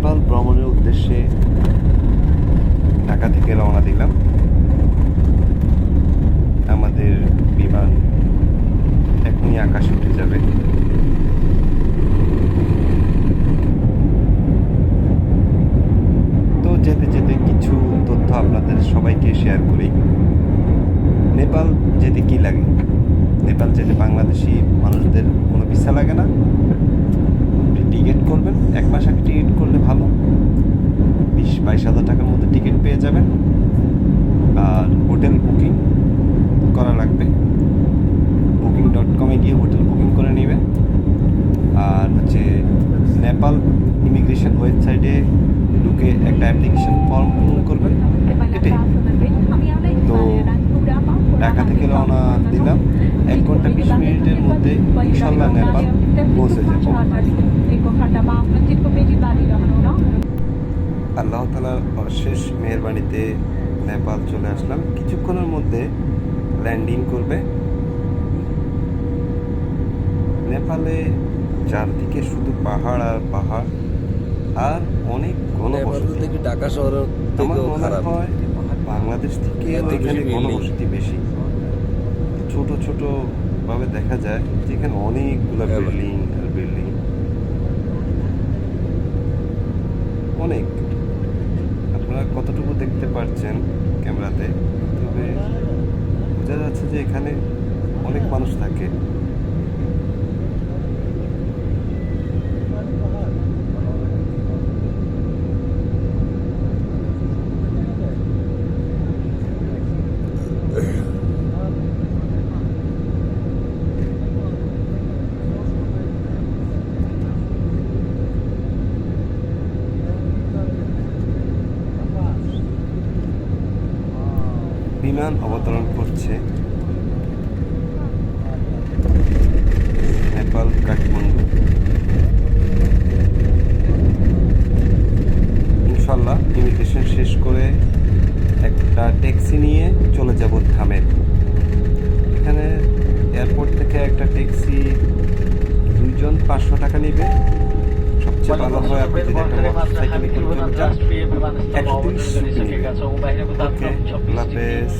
নেপাল ভ্রমণের উদ্দেশ্যে ঢাকা থেকে রওনা দিলাম। আমাদের বিমান এখনই আকাশে উঠে যাবে। তো যেতে যেতে কিছু তথ্য আপনাদের সবাইকে শেয়ার করি। নেপাল যেতে কি লাগে? নেপাল যেতে বাংলাদেশি মানুষদের কোনো ভিসা লাগে না। টিকিট করবেন, 1 মাস আগে টিকিট করলে ভালো, 20-22 হাজার টাকার মধ্যে টিকিট পেয়ে যাবেন। আর হোটেল বুকিং করা লাগবে, booking.com-এ গিয়ে হোটেল বুকিং করে নেবেন। আর নেপাল ইমিগ্রেশন ওয়েবসাইটে ঢুকে একটা অ্যাপ্লিকেশন ফর্ম পূরণ করবেন, এটাই। তো ঢাকা থেকে রওনা দিলাম, 1 ঘন্টা 20 মিনিটের মধ্যে ইনশাল্লাহ নেপাল পৌঁছে যাব। আল্লাহ তাআলার অশেষ মেহেরবানিতে নেপাল চলে আসলাম। কিছুক্ষণের মধ্যে ল্যান্ডিং করবে। নেপালে চারদিকে শুধু পাহাড় আর পাহাড়, আর অনেক ঘনবসতি। ঢাকা শহরের আমার মনে হয় বাংলাদেশ থেকে এখানে ঘনবসতি বেশি। ছোট ছোট ভাবে দেখা যায় যেখানে অনেকগুলো বিল্ডিং আর বিল্ডিং, অনেক। আপনারা কতটুকু দেখতে পাচ্ছেন ক্যামেরাতে, তবে বোঝা যাচ্ছে যে এখানে অনেক মানুষ থাকে। বিমান অবতরণ করছে নেপাল কাঠমান্ডু। ইনশাল্লাহ ইমিগ্রেশন শেষ করে একটা ট্যাক্সি নিয়ে চলে যাব ধামের। এখানে এয়ারপোর্ট থেকে একটা ট্যাক্সি 2 জন 500 টাকা নেবে। সবচেয়ে ভালো হয় আপনি যদি একটা মোটরসাইকেলে করে চলে যান, 130 টাকা নেবে। ওকে, আল্লাহ হাফেজ।